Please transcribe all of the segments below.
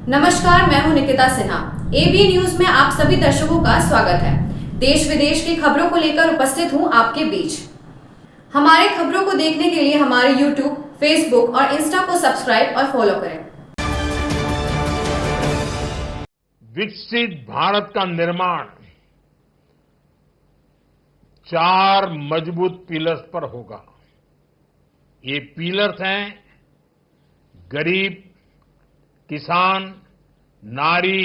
नमस्कार, मैं हूं निकिता सिन्हा। एबी न्यूज में आप सभी दर्शकों का स्वागत है। देश विदेश की खबरों को लेकर उपस्थित हूं आपके बीच। हमारे खबरों को देखने के लिए हमारे YouTube, Facebook और Insta को सब्सक्राइब और फॉलो करें। विकसित भारत का निर्माण 4 मजबूत पिलर्स पर होगा। ये पिलर्स हैं गरीब, किसान, नारी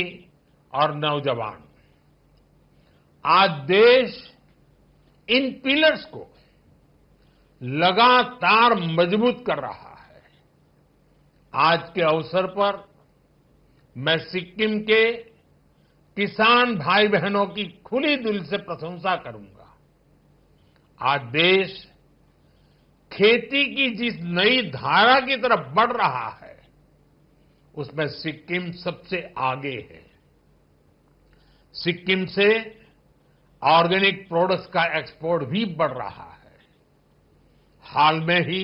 और नौजवान। आज देश इन पिलर्स को लगातार मजबूत कर रहा है। आज के अवसर पर मैं सिक्किम के किसान भाई बहनों की खुली दिल से प्रशंसा करूंगा। आज देश खेती की जिस नई धारा की तरफ बढ़ रहा है, उसमें सिक्किम सबसे आगे है। सिक्किम से ऑर्गेनिक प्रोडक्ट्स का एक्सपोर्ट भी बढ़ रहा है। हाल में ही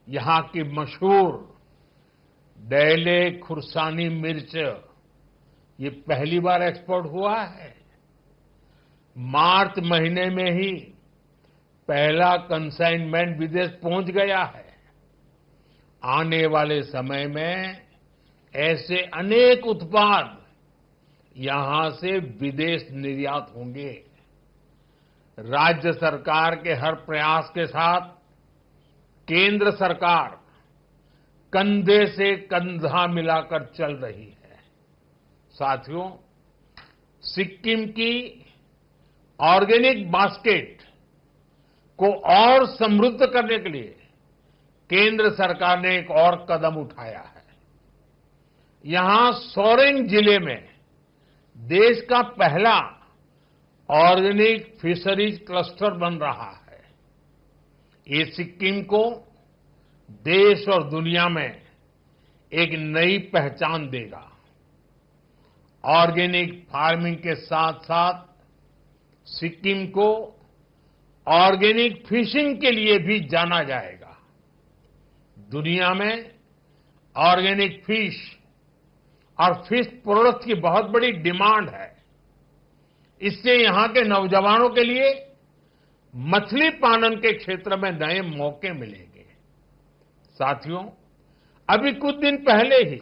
यहां की मशहूर डेले खुरसानी मिर्च ये पहली बार एक्सपोर्ट हुआ है। मार्च महीने में ही पहला कंसाइनमेंट विदेश पहुंच गया है। आने वाले समय में ऐसे अनेक उत्पाद यहां से विदेश निर्यात होंगे। राज्य सरकार के हर प्रयास के साथ केंद्र सरकार कंधे से कंधा मिलाकर चल रही है। साथियों, सिक्किम की ऑर्गेनिक बास्केट को और समृद्ध करने के लिए केंद्र सरकार ने एक और कदम उठाया है। यहां सोरेंग जिले में देश का पहला ऑर्गेनिक फिशरीज क्लस्टर बन रहा है। ये सिक्किम को देश और दुनिया में एक नई पहचान देगा। ऑर्गेनिक फार्मिंग के साथ साथ सिक्किम को ऑर्गेनिक फिशिंग के लिए भी जाना जाएगा। दुनिया में ऑर्गेनिक फिश और फिश प्रोडक्ट्स की बहुत बड़ी डिमांड है। इससे यहां के नौजवानों के लिए मछली पालन के क्षेत्र में नए मौके मिलेंगे। साथियों, अभी कुछ दिन पहले ही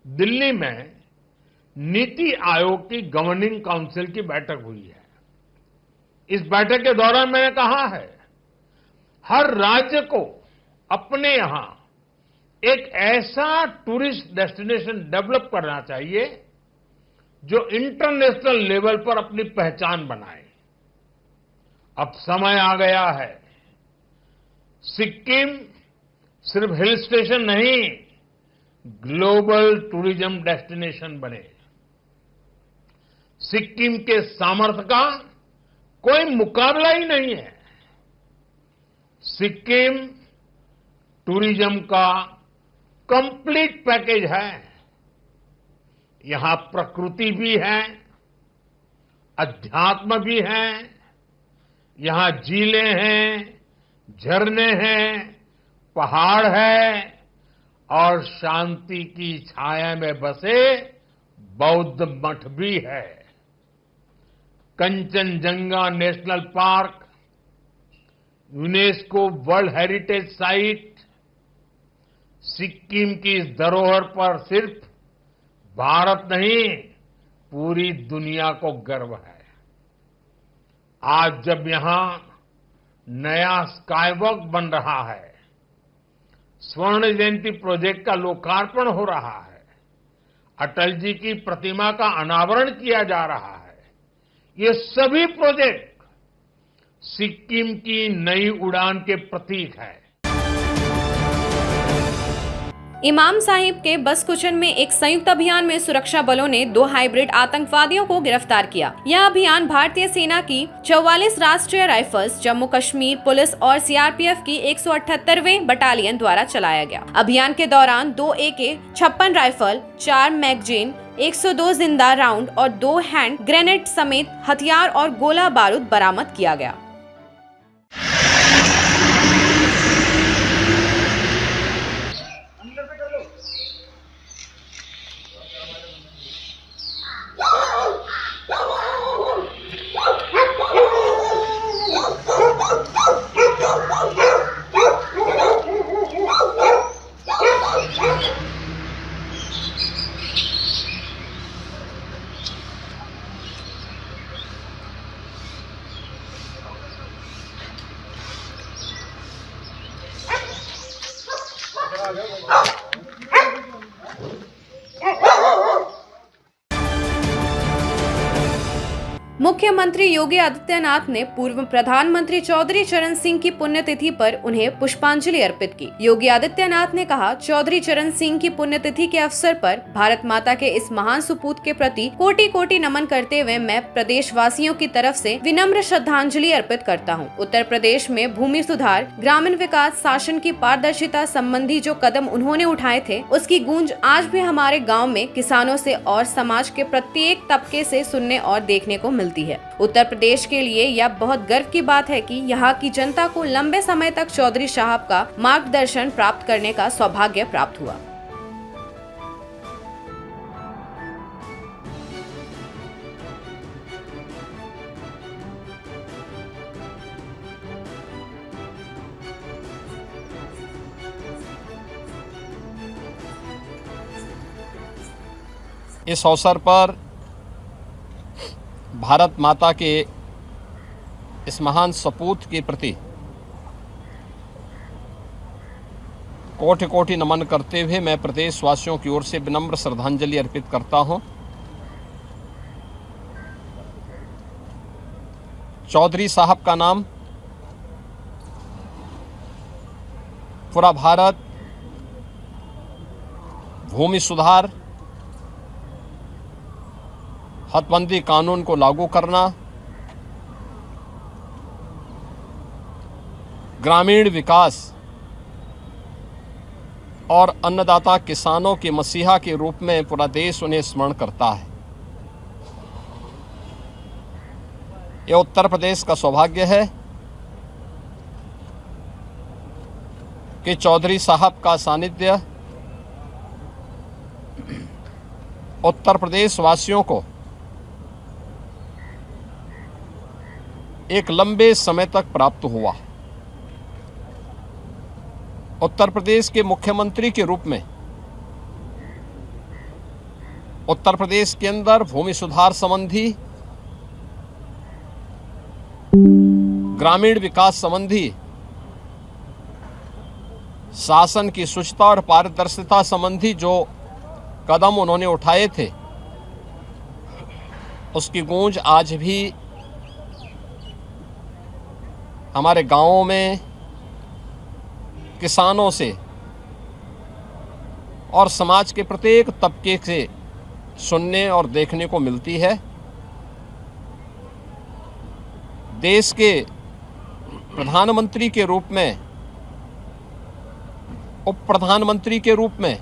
दिल्ली में नीति आयोग की गवर्निंग काउंसिल की बैठक हुई है। इस बैठक के दौरान मैंने कहा है, हर राज्य को अपने यहां एक ऐसा टूरिस्ट डेस्टिनेशन डेवलप करना चाहिए जो इंटरनेशनल लेवल पर अपनी पहचान बनाए। अब समय आ गया है, सिक्किम सिर्फ हिल स्टेशन नहीं, ग्लोबल टूरिज्म डेस्टिनेशन बने। सिक्किम के सामर्थ्य का कोई मुकाबला ही नहीं है। सिक्किम टूरिज्म का कंप्लीट पैकेज है। यहां प्रकृति भी है, अध्यात्म भी है, यहां झीलें हैं, झरने हैं, पहाड़ है और शांति की छाया में बसे बौद्ध मठ भी है। Kanchenjunga national park, UNESCO world heritage site, Sikkim की इस धरोहर पर सिर्फ भारत नहीं, पूरी दुनिया को गर्व है। आज जब यहां नया स्काईवॉक बन रहा है, स्वर्ण जयंती प्रोजेक्ट का लोकार्पण हो रहा है, अटल जी की प्रतिमा का अनावरण किया जा रहा है, ये सभी प्रोजेक्ट सिक्किम की नई उड़ान के प्रतीक है। इमाम साहिब के बसकुचन में एक संयुक्त अभियान में सुरक्षा बलों ने 2 हाइब्रिड आतंकवादियों को गिरफ्तार किया। यह अभियान भारतीय सेना की 44 राष्ट्रीय राइफल्स, जम्मू कश्मीर पुलिस और सीआरपीएफ की 178वें बटालियन द्वारा चलाया गया। अभियान के दौरान 2 AK-56 राइफल, 4 मैगजीन, 102 जिंदा राउंड और 2 हैंड ग्रेनेड समेत हथियार और गोला बारूद बरामद किया गया। मुख्यमंत्री योगी आदित्यनाथ ने पूर्व प्रधानमंत्री चौधरी चरण सिंह की पुण्यतिथि पर उन्हें पुष्पांजलि अर्पित की। योगी आदित्यनाथ ने कहा, चौधरी चरण सिंह की पुण्यतिथि के अवसर पर भारत माता के इस महान सुपूत के प्रति कोटि कोटि नमन करते हुए मैं प्रदेश वासियों की तरफ से विनम्र श्रद्धांजलि अर्पित करता हूँ। उत्तर प्रदेश में भूमि सुधार, ग्रामीण विकास, शासन की पारदर्शिता संबंधी जो कदम उन्होंने उठाए थे, उसकी गूंज आज भी हमारे गाँव में किसानों से और समाज के प्रत्येक तबके से सुनने और देखने को मिलती है। उत्तर प्रदेश के लिए यह बहुत गर्व की बात है कि यहाँ की जनता को लंबे समय तक चौधरी साहब का मार्गदर्शन प्राप्त करने का सौभाग्य प्राप्त हुआ। इस अवसर पर भारत माता के इस महान सपूत के प्रति कोटि कोटि नमन करते हुए मैं प्रदेशवासियों की ओर से विनम्र श्रद्धांजलि अर्पित करता हूं। चौधरी साहब का नाम पूरा भारत भूमि सुधार, हदबंदी कानून को लागू करना, ग्रामीण विकास और अन्नदाता किसानों के मसीहा के रूप में पूरा देश उन्हें स्मरण करता है। यह उत्तर प्रदेश का सौभाग्य है कि चौधरी साहब का सानिध्य उत्तर प्रदेश वासियों को एक लंबे समय तक प्राप्त हुआ। उत्तर प्रदेश के मुख्यमंत्री के रूप में उत्तर प्रदेश के अंदर भूमि सुधार संबंधी, ग्रामीण विकास संबंधी, शासन की शुचिता और पारदर्शिता संबंधी जो कदम उन्होंने उठाए थे, उसकी गूंज आज भी हमारे गांवों में किसानों से और समाज के प्रत्येक तबके से सुनने और देखने को मिलती है। देश के प्रधानमंत्री के रूप में, उप प्रधानमंत्री के रूप में,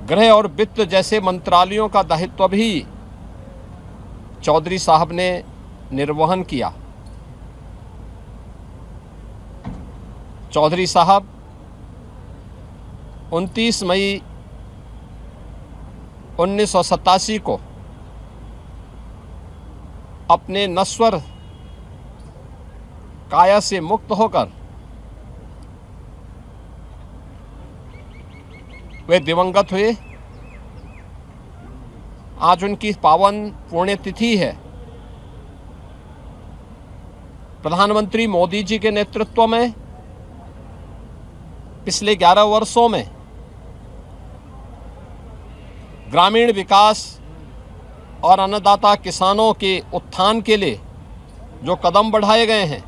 गृह और वित्त जैसे मंत्रालयों का दायित्व भी चौधरी साहब ने निर्वहन किया। चौधरी साहब 29 मई 1987 को अपने नश्वर काया से मुक्त होकर वे दिवंगत हुए। आज उनकी पावन पुण्यतिथि है। प्रधानमंत्री मोदी जी के नेतृत्व में पिछले 11 वर्षों में ग्रामीण विकास और अन्नदाता किसानों के उत्थान के लिए जो कदम बढ़ाए गए हैं,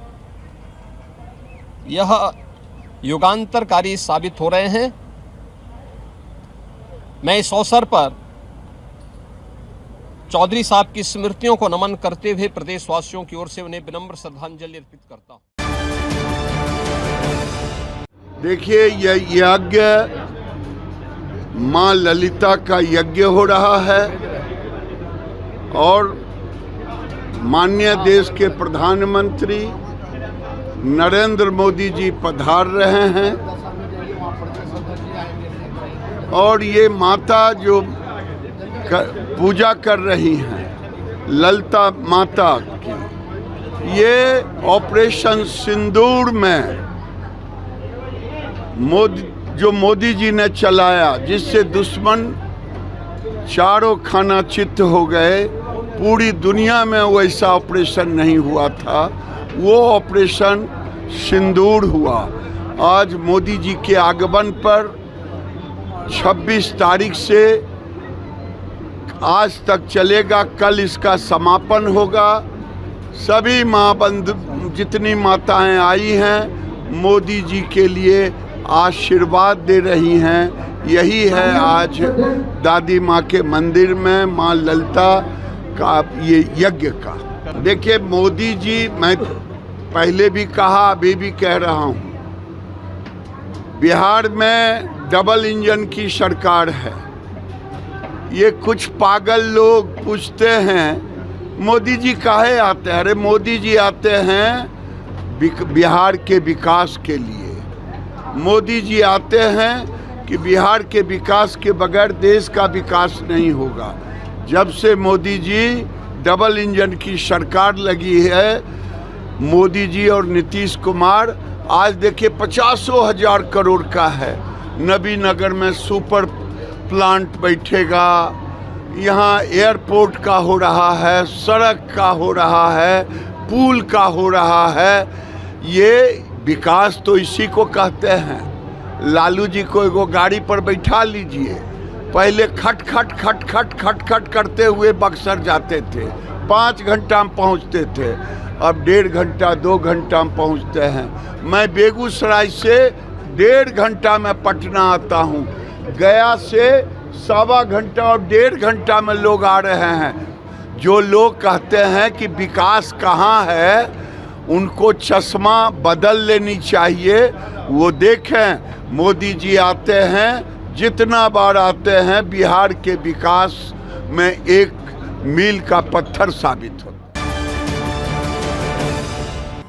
यह युगांतरकारी साबित हो रहे हैं। मैं इस अवसर पर चौधरी साहब की स्मृतियों को नमन करते हुए प्रदेशवासियों की ओर से उन्हें विनम्र श्रद्धांजलि अर्पित करता हूं। देखिए, यह यज्ञ मां ललिता का यज्ञ हो रहा है और माननीय देश के प्रधानमंत्री नरेंद्र मोदी जी पधार रहे हैं और ये माता जो पूजा कर रही हैं ललिता माता की, ये ऑपरेशन सिंदूर में मोदी जी ने चलाया, जिससे दुश्मन चारों खाना चित्त हो गए। पूरी दुनिया में वैसा ऑपरेशन नहीं हुआ था, वो ऑपरेशन सिंदूर हुआ आज मोदी जी के आगमन पर 26 तारीख से आज तक चलेगा। कल इसका समापन होगा। सभी माँ बंधु जितनी माताएं आई हैं मोदी जी के लिए आशीर्वाद दे रही हैं। यही है आज दादी माँ के मंदिर में माँ ललिता का ये यज्ञ का। देखिए मोदी जी, मैं पहले भी कहा अभी भी कह रहा हूँ, बिहार में डबल इंजन की सरकार है। ये कुछ पागल लोग पूछते हैं मोदी जी काहे आते हैं। अरे मोदी जी आते हैं बिहार के विकास के लिए। मोदी जी आते हैं कि बिहार के विकास के बगैर देश का विकास नहीं होगा। जब से मोदी जी डबल इंजन की सरकार लगी है, मोदी जी और नीतीश कुमार, आज देखिए 50,000 करोड़ का है। नबीनगर में सुपर प्लांट बैठेगा, यहाँ एयरपोर्ट का हो रहा है, सड़क का हो रहा है, पुल का हो रहा है। ये विकास तो इसी को कहते हैं। लालू जी को एगो गाड़ी पर बैठा लीजिए, पहले खट खट खट खट खट खट करते हुए बक्सर जाते थे, 5 घंटा में पहुँचते थे। अब 1.5 घंटा 2 घंटा में पहुँचते हैं। मैं बेगूसराय से 1.5 घंटा में पटना आता हूँ। गया से 1.25 घंटा और 1.5 घंटा में लोग आ रहे हैं। जो लोग कहते हैं कि विकास कहाँ है, उनको चश्मा बदल लेनी चाहिए। वो देखें मोदी जी आते हैं, जितना बार आते हैं बिहार के विकास में एक मील का पत्थर साबित होता।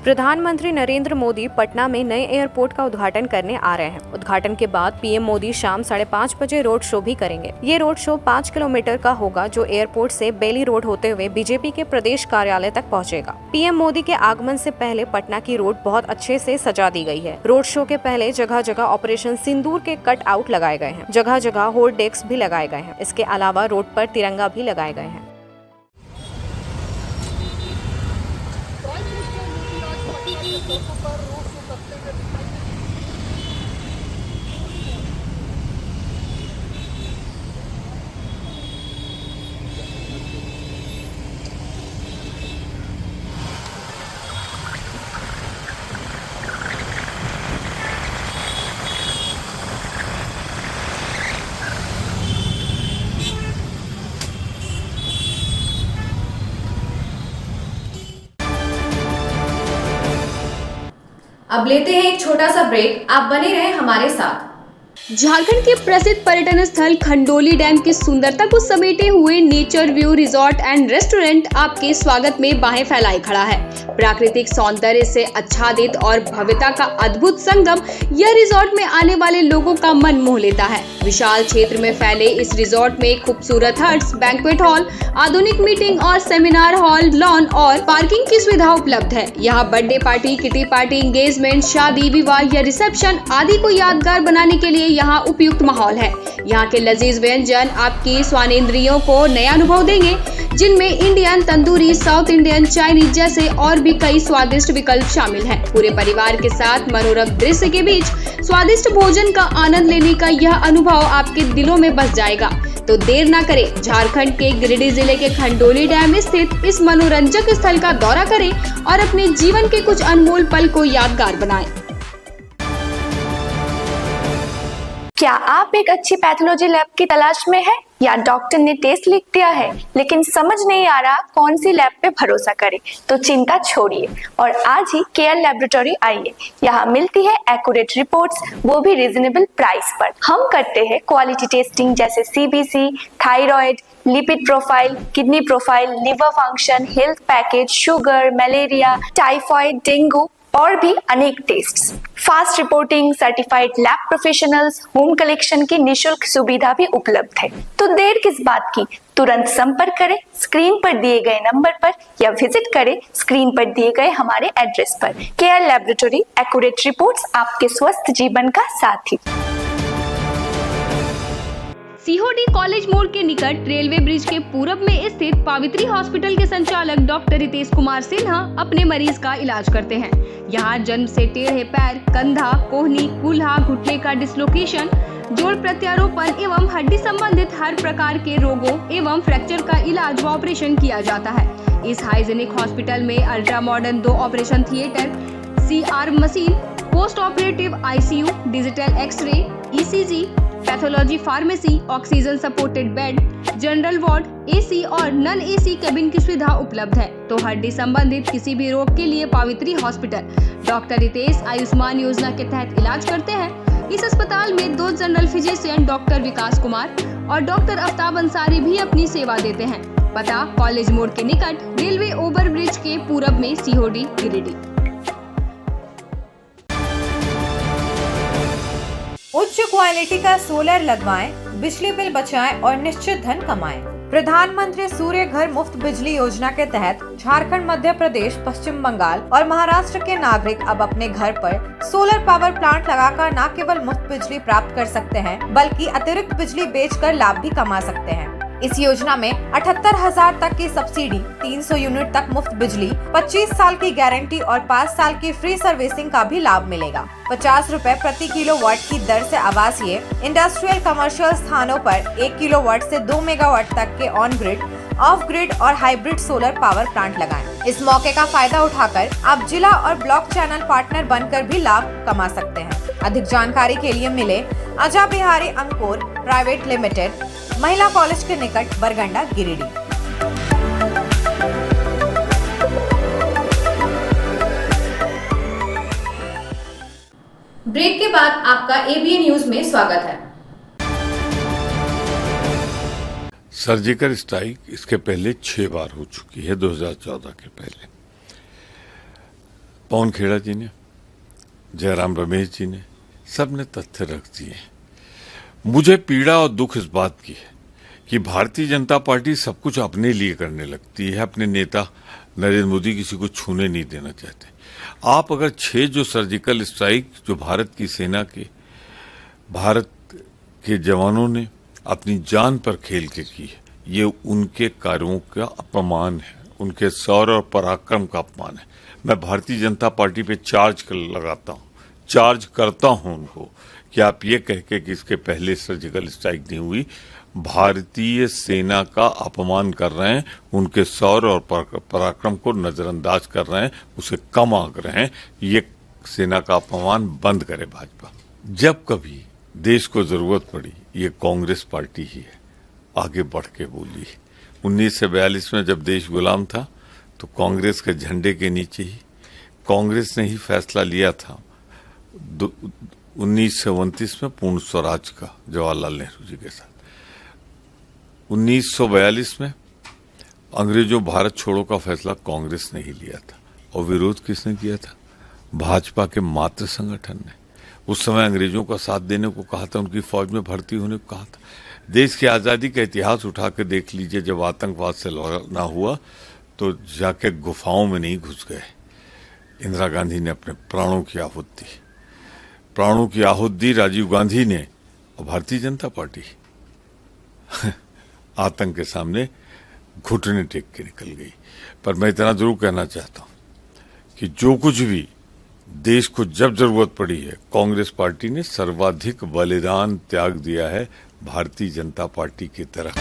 प्रधानमंत्री नरेंद्र मोदी पटना में नए एयरपोर्ट का उद्घाटन करने आ रहे हैं। उद्घाटन के बाद पीएम मोदी शाम 5:30 बजे रोड शो भी करेंगे। ये रोड शो 5 किलोमीटर का होगा, जो एयरपोर्ट से बेली रोड होते हुए बीजेपी के प्रदेश कार्यालय तक पहुंचेगा। पीएम मोदी के आगमन से पहले पटना की रोड बहुत अच्छे से सजा दी गई है। रोड शो के पहले जगह जगह ऑपरेशन सिंदूर के कट आउट लगाए गए हैं। जगह जगह होर्ड डेस्क भी लगाए गए हैं। इसके अलावा रोड पर तिरंगा भी लगाए गए हैं। अब लेते हैं एक छोटा सा ब्रेक। आप बने रहें हमारे साथ। झारखंड के प्रसिद्ध पर्यटन स्थल खंडोली डैम की सुंदरता को समेटे हुए nature view resort and restaurant आपके स्वागत में बाहें फैलाए खड़ा है। प्राकृतिक सौंदर्य से आच्छादित और भव्यता का अद्भुत संगम यह रिजॉर्ट में आने वाले लोगों का मन मोह लेता है। विशाल क्षेत्र में फैले इस रिजॉर्ट में खूबसूरत हट्स, बैंक्वेट हॉल, आधुनिक मीटिंग और सेमिनार हॉल, लॉन और पार्किंग की सुविधा उपलब्ध है। यहाँ birthday party, kitty party, engagement, शादी, विवाह या रिसेप्शन आदि को यादगार बनाने के लिए यहाँ उपयुक्त माहौल है। यहाँ के लजीज व्यंजन आपकी स्वानेंद्रियों को नया अनुभव देंगे, जिनमें Indian, tandoori, south Indian, Chinese जैसे और भी कई स्वादिष्ट विकल्प शामिल हैं। पूरे परिवार के साथ मनोरम दृश्य के बीच स्वादिष्ट भोजन का आनंद लेने का यह अनुभव आपके दिलों में बस जाएगा। तो देर ना करें, झारखंड के गिरिडीह जिले के खंडोली डैम स्थित इस मनोरंजक स्थल का दौरा करें और अपने जीवन के कुछ अनमोल पल को यादगार बनाएं। क्या आप एक अच्छी पैथोलॉजी लैब की तलाश में है या डॉक्टर ने टेस्ट लिख दिया है लेकिन समझ नहीं आ रहा कौन सी लैब पे भरोसा करें? तो चिंता छोड़िए और आज ही केयर लैबोरेटरी आइए। यहाँ मिलती है एक्यूरेट रिपोर्ट्स, वो भी रीजनेबल प्राइस पर। हम करते हैं क्वालिटी टेस्टिंग जैसे CBC, thyroid, lipid profile, kidney profile, liver function, health package, sugar, malaria, typhoid, dengue और भी अनेक tests. Fast reporting, certified lab professionals, home collection की निशुल्क सुविधा भी उपलब्ध है। तो देर किस बात की, तुरंत संपर्क करें स्क्रीन पर दिए गए नंबर पर या विजिट करें स्क्रीन पर दिए गए हमारे एड्रेस पर। केयर लैबोरेटरी, एक्यूरेट रिपोर्ट्स, आपके स्वस्थ जीवन का साथी। सीहोडी कॉलेज मोड़ के निकट रेलवे ब्रिज के पूरब में स्थित पावित्री हॉस्पिटल के संचालक डॉक्टर रितेश कुमार सिन्हा अपने मरीज का इलाज करते हैं। यहाँ जन्म से टेढ़े पैर, कंधा, कोहनी, कूल्हा, घुटने का डिसलोकेशन, जोड़ प्रत्यारोपण एवं हड्डी संबंधित हर प्रकार के रोगों एवं फ्रैक्चर का इलाज व ऑपरेशन किया जाता है। इस हाइजेनिक हॉस्पिटल में ultra modern 2 operation theatre, CR machine, post operative ICU, digital x ray, ECG, pathology pharmacy, oxygen supported bed, general ward, AC और नॉन AC केबिन की सुविधा उपलब्ध है। तो हड्डी संबंधित किसी भी रोग के लिए पावित्री हॉस्पिटल डॉक्टर रितेश आयुष्मान योजना के तहत इलाज करते हैं। इस अस्पताल में 2 जनरल फिजिशियन डॉक्टर विकास कुमार और डॉक्टर आफ्ताब अंसारी भी अपनी सेवा देते हैं। पता कॉलेज मोड़ के निकट रेलवे ओवर ब्रिज के पूरब में, सीहोडी, गिरिडीह। उच्च क्वालिटी का सोलर लगवाएं, बिजली बिल बचाएं और निश्चित धन कमाएं। प्रधानमंत्री सूर्य घर मुफ्त बिजली योजना के तहत झारखंड, मध्य प्रदेश, पश्चिम बंगाल और महाराष्ट्र के नागरिक अब अपने घर पर सोलर पावर प्लांट लगाकर न केवल मुफ्त बिजली प्राप्त कर सकते हैं, बल्कि अतिरिक्त बिजली बेचकर लाभ भी कमा सकते हैं। इस योजना में 78,000 तक की सब्सिडी, 300 यूनिट तक मुफ्त बिजली, 25 साल की गारंटी और 5 साल की फ्री सर्विसिंग का भी लाभ मिलेगा। 50 रुपए प्रति किलोवाट की दर से आवासीय, इंडस्ट्रियल, कमर्शियल स्थानों पर 1 किलोवाट से 2 मेगावाट तक के ऑन ग्रिड, ऑफ ग्रिड और हाइब्रिड सोलर पावर प्लांट लगाएं। इस मौके का फायदा उठाकर आप जिला और ब्लॉक चैनल पार्टनर बनकर भी लाभ कमा सकते हैं। अधिक जानकारी के लिए मिले अजा बिहारी अंकुर प्राइवेट लिमिटेड, महिला कॉलेज के निकट, बरगंडा, गिरिडीह। ब्रेक के बाद आपका ABN न्यूज में स्वागत है। सर्जिकल स्ट्राइक इसके पहले 6 बार हो चुकी है, 2014 के पहले। पवन खेड़ा जी ने, जयराम रमेश जी ने, सबने तथ्य रख दिए। मुझे पीड़ा और दुख इस बात की है कि भारतीय जनता पार्टी सब कुछ अपने लिए करने लगती है। अपने नेता नरेंद्र मोदी किसी को छूने नहीं देना चाहते। आप अगर 6 जो सर्जिकल स्ट्राइक जो भारत की सेना के, भारत के जवानों ने अपनी जान पर खेल के की है, ये उनके कार्यों का अपमान है, उनके शौर्य और पराक्रम का अपमान है। मैं भारतीय जनता पार्टी पे चार्ज करता हूं उनको कि आप ये कह के कि इसके पहले सर्जिकल स्ट्राइक नहीं हुई, भारतीय सेना का अपमान कर रहे हैं, उनके शौर्य और पराक्रम को नजरअंदाज कर रहे हैं, उसे कम आंक रहे हैं। ये सेना का अपमान बंद करे भाजपा। जब कभी देश को जरूरत पड़ी, ये कांग्रेस पार्टी ही है आगे बढ़ के बोली। 1942 में जब देश गुलाम था तो कांग्रेस के झंडे के नीचे ही कांग्रेस ने ही फैसला लिया था 1929 में पूर्ण स्वराज का, जवाहरलाल नेहरू जी के साथ। 1942 में अंग्रेजों भारत छोड़ो का फैसला कांग्रेस ने ही लिया था, और विरोध किसने किया था? भाजपा के मातृ संगठन ने। उस समय अंग्रेजों का साथ देने को कहा था, उनकी फौज में भर्ती होने को कहा था। देश की आजादी का इतिहास उठा के देख लीजिए, जब आतंकवाद से लड़ना हुआ तो जाके गुफाओं में नहीं घुस गए। इंदिरा गांधी ने अपने प्राणों की आहूत दी, राजीव गांधी ने, और भारतीय जनता पार्टी आतंक के सामने घुटने टेक के निकल गई। पर मैं इतना जरूर कहना चाहता हूं कि जो कुछ भी देश को जब जरूरत पड़ी है, कांग्रेस पार्टी ने सर्वाधिक बलिदान त्याग दिया है भारतीय जनता पार्टी की तरह।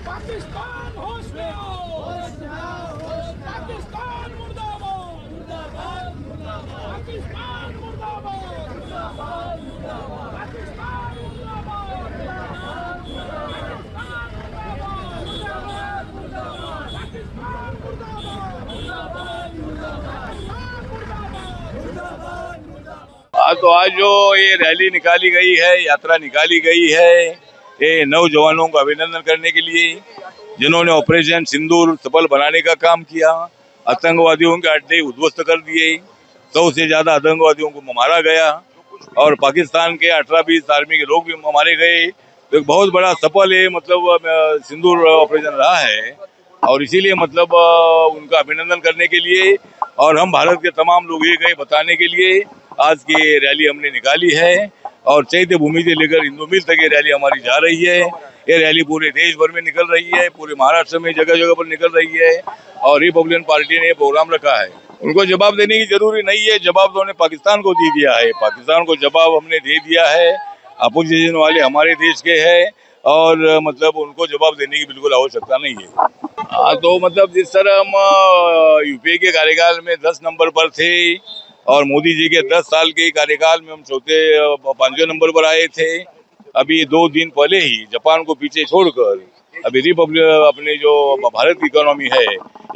पाकिस्तान होश में आओ, पाकिस्तान मुर्दाबाद, पाकिस्तान मुर्दाबाद, पाकिस्तान तो आज जो ये रैली निकाली गई है, यात्रा निकाली गई है, ये नौजवानों को अभिनंदन करने के लिए, जिन्होंने ऑपरेशन सिंदूर सफल बनाने का काम किया, आतंकवादियों के अड्डे उद्ध्वस्त कर दिए, 100 से ज्यादा आतंकवादियों को मारा गया और पाकिस्तान के 18-20 आर्मी के लोग भी मारे गए। तो एक बहुत बड़ा सफल है मतलब सिंदूर ऑपरेशन रहा है और इसीलिए मतलब उनका अभिनंदन करने के लिए और हम भारत के तमाम लोग ये गए बताने के लिए आज की रैली हमने निकाली है और चैत्य भूमि से लेकर हिंदू मिल तक ये रैली हमारी जा रही है। ये रैली पूरे देश भर में निकल रही है, पूरे महाराष्ट्र में जगह जगह पर निकल रही है और रिपब्लिकन पार्टी ने ये प्रोग्राम रखा है। उनको जवाब देने की जरूरी नहीं है, जवाब तो हमने पाकिस्तान को दे दिया है, पाकिस्तान को जवाब हमने दे दिया है। अपोजिशन वाले हमारे देश के हैं और मतलब उनको जवाब देने की बिल्कुल आवश्यकता नहीं है। तो मतलब जिस तरह हम यूपीए के कार्यकाल में 10 नंबर पर थे और मोदी जी के 10 साल के कार्यकाल में हम 5वें नंबर पर आए थे। अभी 2 दिन पहले ही जापान को पीछे छोड़कर अभी रिपब्लिक अपने जो भारत की इकोनॉमी है,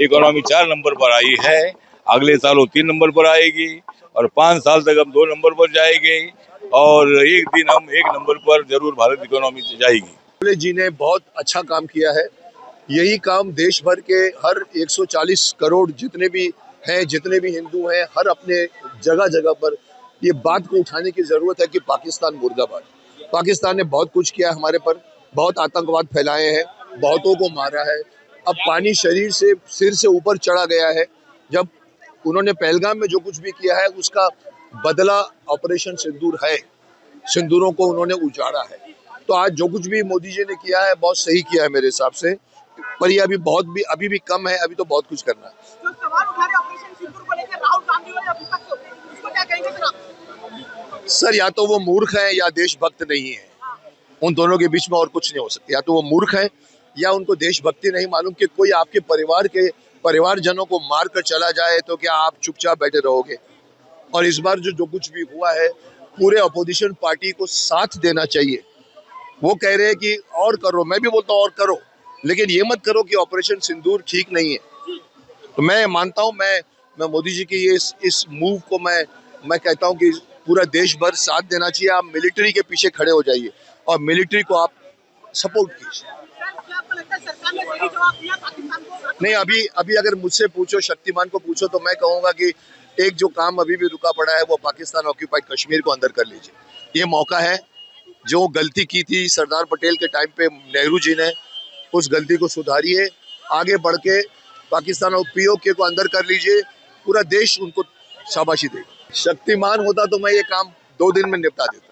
इकोनॉमी 4 नंबर पर आई है। अगले साल वो 3 नंबर पर आएगी और 5 साल तक हम 2 नंबर पर जाएंगे और एक दिन हम 1 नंबर पर जरूर भारत इकोनॉमी से जाएगी। मोदी जी ने बहुत अच्छा काम किया है। यही काम देश भर के हर 140 करोड़ जितने भी हैं, जितने भी हिंदू हैं, हर अपने जगह जगह पर ये बात को उठाने की जरूरत है कि पाकिस्तान मुर्दाबाद। पाकिस्तान ने बहुत कुछ किया हमारे पर, बहुत आतंकवाद फैलाए हैं, बहुतों को मारा है। अब पानी शरीर से सिर से ऊपर चढ़ा गया है। जब उन्होंने पहलगाम में जो कुछ भी किया है उसका बदला ऑपरेशन सिंदूर है। सिंदूरों को उन्होंने उजाड़ा है। तो आज जो कुछ भी मोदी जी ने किया है बहुत सही किया है मेरे हिसाब से, पर ये अभी भी कम है, अभी तो बहुत कुछ करना है। जो सवाल उठा रहे ऑपरेशन सिंदूर को लेकर राहुल गांधी और विपक्ष, इसको क्या कहेंगे सर आप? सर या तो वो मूर्ख हैं या देशभक्त नहीं है, उन दोनों के बीच में और कुछ नहीं हो सकता। या तो वो मूर्ख हैं या उनको देशभक्ति नहीं मालूम कि कोई आपके परिवारजनों को मार कर चला जाए तो क्या आप चुपचाप बैठे रहोगे। और इस बार जो कुछ भी हुआ है पूरे अपोजिशन पार्टी को साथ देना चाहिए। वो कह रहे हैं कि और करो, मैं भी बोलता हूँ और करो, लेकिन ये मत करो कि ऑपरेशन सिंदूर ठीक नहीं है। तो मैं मानता हूँ, मैं मोदी जी की ये इस मूव को मैं कहता हूँ कि पूरा देश भर साथ देना चाहिए। आप मिलिट्री के पीछे खड़े हो जाइए और मिलिट्री को आप सपोर्ट कीजिए। नहीं, अभी अगर मुझसे पूछो, शक्तिमान को पूछो, तो मैं कहूँगा कि एक जो काम अभी भी रुका पड़ा है वो पाकिस्तान ऑक्यूपाइड कश्मीर को अंदर कर लीजिए। ये मौका है, जो गलती की थी सरदार पटेल के टाइम पे नेहरू जी ने, उस गलती को सुधारिए, आगे बढ़ के पाकिस्तान और पीओके को अंदर कर लीजिए। पूरा देश उनको शाबाशी देगा। शक्तिमान होता तो मैं ये काम 2 दिन में निपटा देता।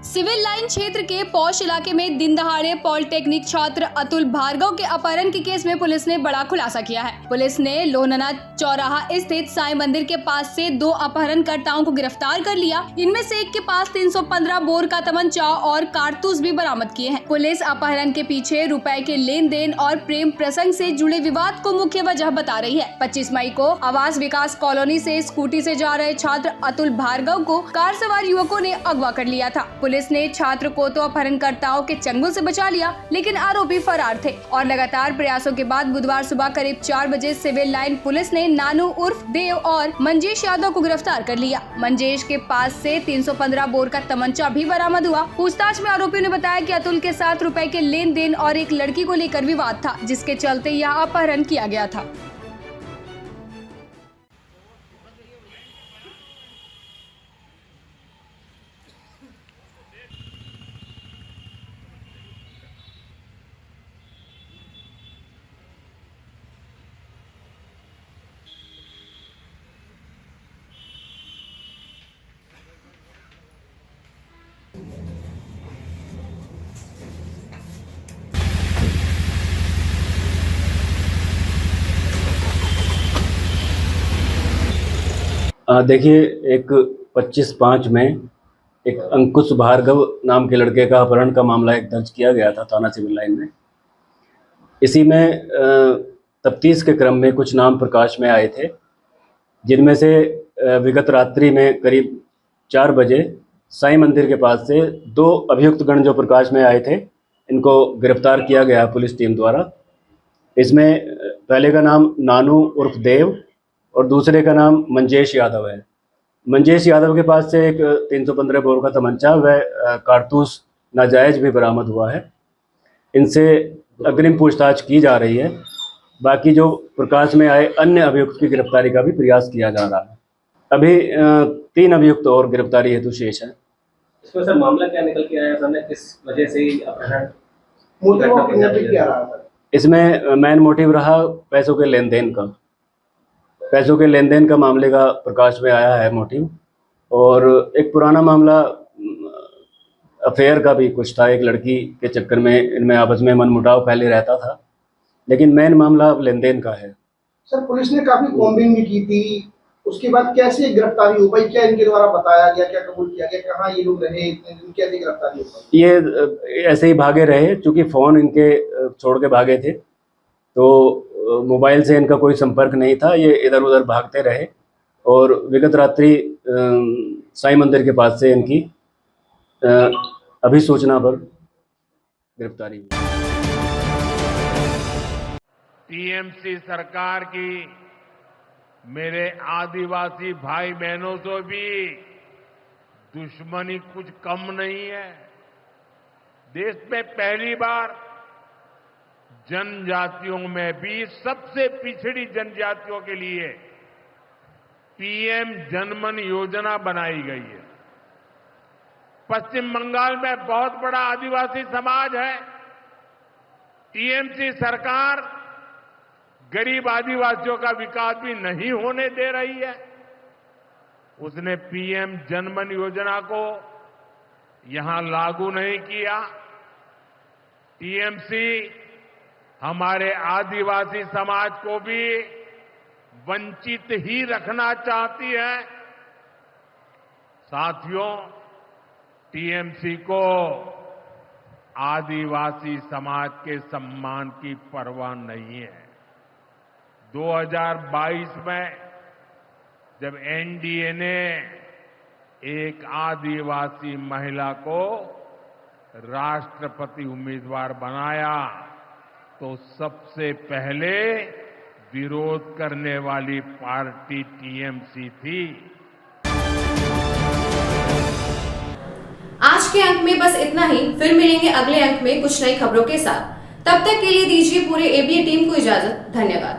सिविल लाइन क्षेत्र के पौष इलाके में दिन दहाड़े पॉलिटेक्निक छात्र अतुल भार्गव के अपहरण के केस में पुलिस ने बड़ा खुलासा किया है। पुलिस ने लोहना चौराहा स्थित साईं मंदिर के पास से 2 अपहरणकर्ताओं को गिरफ्तार कर लिया। इनमें से एक के पास 315 बोर का तमंचा और कारतूस भी बरामद किए हैं। पुलिस अपहरण के पीछे रुपए के लेन देन और प्रेम प्रसंग से जुड़े विवाद को मुख्य वजह बता रही है। 25 मई को आवास विकास कॉलोनी से स्कूटी से जा रहे छात्र अतुल भार्गव को कार सवार युवकों ने अगवा कर लिया था। पुलिस ने छात्र को तो अपहरणकर्ताओं के चंगुल से बचा लिया, लेकिन आरोपी फरार थे और लगातार प्रयासों के बाद बुधवार सुबह करीब 4 बजे सिविल लाइन पुलिस ने नानू उर्फ देव और मंजेश यादव को गिरफ्तार कर लिया। मंजेश के पास से 315 बोर का तमंचा भी बरामद हुआ। पूछताछ में आरोपियों ने बताया कि अतुल के साथ रुपए के लेन देन और एक लड़की को लेकर विवाद था, जिसके चलते यह अपहरण किया गया था। देखिए, एक 25/5 में एक अंकुश भार्गव नाम के लड़के का अपहरण का मामला एक दर्ज किया गया था थाना सिविल लाइन में। इसी में तफ्तीश के क्रम में कुछ नाम प्रकाश में आए थे, जिनमें से विगत रात्रि में करीब 4 बजे साईं मंदिर के पास से 2 अभियुक्त गण जो प्रकाश में आए थे, इनको गिरफ्तार किया गया पुलिस टीम द्वारा। इसमें पहले का नाम नानू उर्फ देव और दूसरे का नाम मंजेश यादव है। मंजेश यादव के पास से एक 315 बोर का तमंचा व कारतूस नाजायज़ भी बरामद हुआ है। इनसे अग्रिम पूछताछ की जा रही है। बाकी जो प्रकाश में आए अन्य अभियुक्त की गिरफ्तारी का भी प्रयास किया जा रहा है। अभी 3 अभियुक्त और गिरफ्तारी हेतु शेष हैं। इसमें सर मामला क्या निकल के आया सामने, किस वजह से अपहरण? इसमें मेन मोटिव रहा पैसों के लेन देन का। पैसों के लेन देन का मामले का प्रकाश में आया है मोटिव, और एक पुराना मामला अफेयर का भी कुछ था। एक लड़की के चक्कर में इनमें आपस में मनमुटाव पहले रहता था, लेकिन मेन मामला अब लेन देन का है। सर पुलिस ने काफी कॉम्बिंग भी की थी, उसके बाद कैसे गिरफ्तारी हो पाई? क्या इनके द्वारा बताया गया, क्या कबूल किया गया, कहाँ ये लोग रहे इतने दिन, कैसे गिरफ्तारी हो पाई? ये ऐसे ही भागे रहे, चूँकि फ़ोन इनके छोड़ के भागे थे, तो मोबाइल से इनका कोई संपर्क नहीं था। ये इधर उधर भागते रहे और विगत रात्रि साईं मंदिर के पास से इनकी अभिसूचना पर गिरफ्तारी हुई। टीएमसी सरकार की मेरे आदिवासी भाई बहनों से भी दुश्मनी कुछ कम नहीं है। देश में पहली बार जनजातियों में भी सबसे पिछड़ी जनजातियों के लिए पीएम जनमन योजना बनाई गई है। पश्चिम बंगाल में बहुत बड़ा आदिवासी समाज है। टीएमसी सरकार गरीब आदिवासियों का विकास भी नहीं होने दे रही है। उसने पीएम जनमन योजना को यहां लागू नहीं किया। टीएमसी हमारे आदिवासी समाज को भी वंचित ही रखना चाहती है। साथियों, टीएमसी को आदिवासी समाज के सम्मान की परवाह नहीं है। 2022 में जब एनडीए ने एक आदिवासी महिला को राष्ट्रपति उम्मीदवार बनाया, तो सबसे पहले विरोध करने वाली पार्टी टीएमसी थी। आज के अंक में बस इतना ही। फिर मिलेंगे अगले अंक में कुछ नई खबरों के साथ। तब तक के लिए दीजिए पूरे एबीए टीम को इजाजत। धन्यवाद।